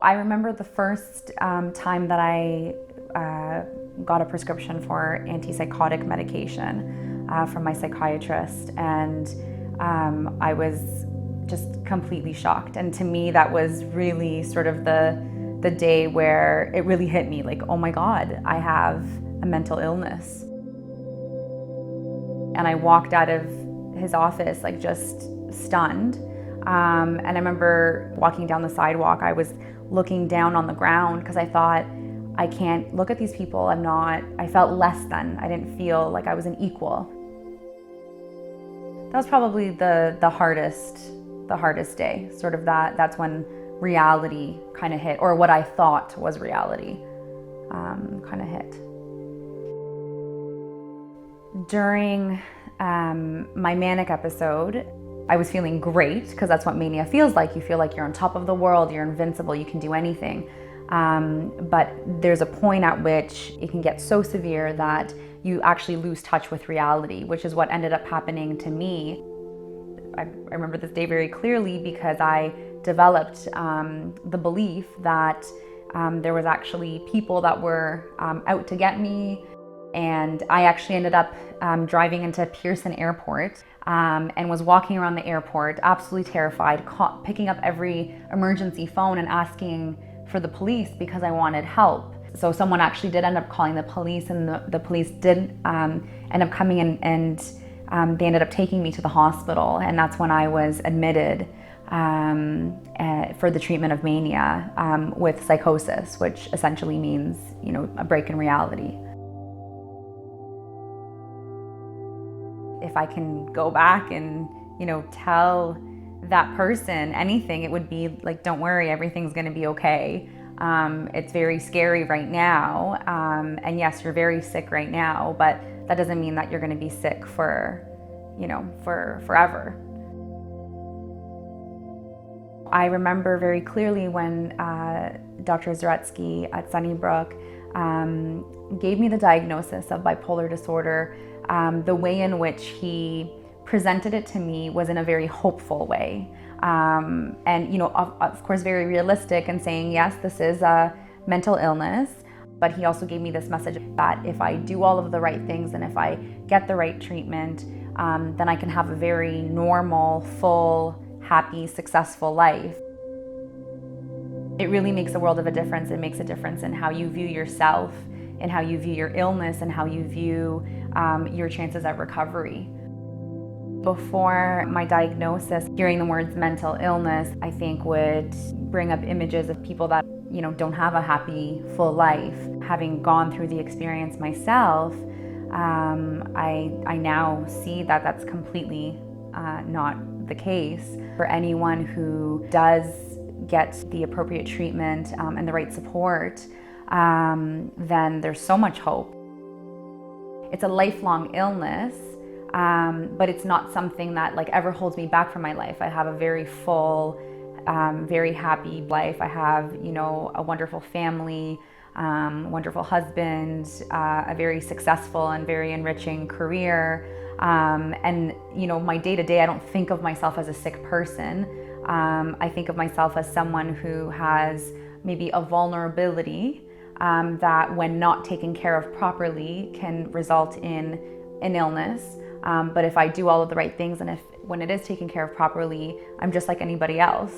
I remember the first time that I got a prescription for antipsychotic medication from my psychiatrist, and I was just completely shocked. And to me, that was really sort of the day where it really hit me, like, oh my God, I have a mental illness. And I walked out of his office like just stunned. And I remember walking down the sidewalk, I was looking down on the ground because I thought, I can't look at these people. I felt less than. I didn't feel like I was an equal. That was probably the hardest day. Sort of that's when reality kind of hit, or what I thought was reality kind of hit. During my manic episode, I was feeling great because that's what mania feels like. You feel like you're on top of the world, you're invincible, you can do anything. But there's a point at which it can get so severe that you actually lose touch with reality, which is what ended up happening to me. I remember this day very clearly because I developed the belief that there was actually people that were out to get me. And I actually ended up driving into Pearson Airport and was walking around the airport, absolutely terrified, picking up every emergency phone and asking for the police because I wanted help. So someone actually did end up calling the police, and the police did end up coming in, and they ended up taking me to the hospital. And that's when I was admitted for the treatment of mania with psychosis, which essentially means, a break in reality. If I can go back and, tell that person anything, it would be like, don't worry, everything's gonna be okay. It's very scary right now. And yes, you're very sick right now, but that doesn't mean that you're gonna be sick for forever. I remember very clearly when Dr. Zaretsky at Sunnybrook gave me the diagnosis of bipolar disorder. The way in which he presented it to me was in a very hopeful way. And, of course, very realistic and saying, yes, this is a mental illness. But he also gave me this message that if I do all of the right things and if I get the right treatment, then I can have a very normal, full, happy, successful life. It really makes a world of a difference. It makes a difference in how you view yourself, and how you view your illness, and how you view your chances at recovery. Before my diagnosis, hearing the words mental illness, I think would bring up images of people that, don't have a happy, full life. Having gone through the experience myself, I now see that that's completely not the case. For anyone who does get the appropriate treatment and the right support, then there's so much hope. It's a lifelong illness, but it's not something that ever holds me back from my life. I have a very full, very happy life. I have, a wonderful family, wonderful husband, a very successful and very enriching career. And, my day-to-day, I don't think of myself as a sick person. I think of myself as someone who has maybe a vulnerability that when not taken care of properly can result in an illness. But if I do all of the right things, and when it is taken care of properly, I'm just like anybody else.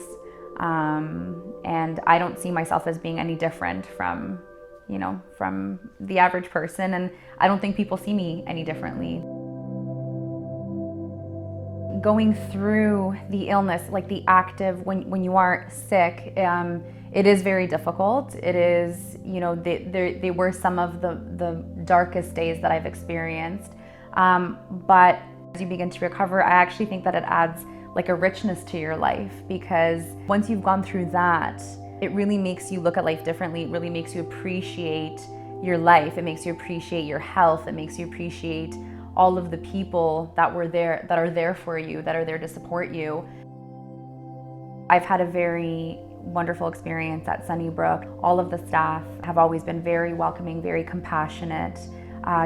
And I don't see myself as being any different from the average person. And I don't think people see me any differently. Going through the illness, like the active, when you are sick, it is very difficult. It is, they were some of the darkest days that I've experienced. But as you begin to recover, I actually think that it adds a richness to your life, because once you've gone through that, it really makes you look at life differently. It really makes you appreciate your life. It makes you appreciate your health. It makes you appreciate all of the people that are there for you, that are there to support you. I've had a very wonderful experience at Sunnybrook. All of the staff have always been very welcoming, very compassionate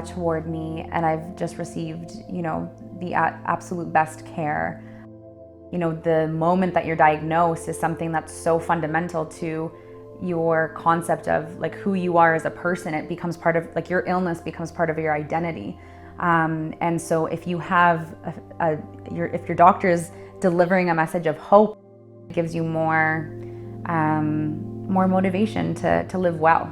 toward me, and I've just received, the absolute best care. The moment that you're diagnosed is something that's so fundamental to your concept of like who you are as a person. It becomes part of, like, your illness becomes part of your identity. And so if you have if your doctor is delivering a message of hope, it gives you more motivation to live well.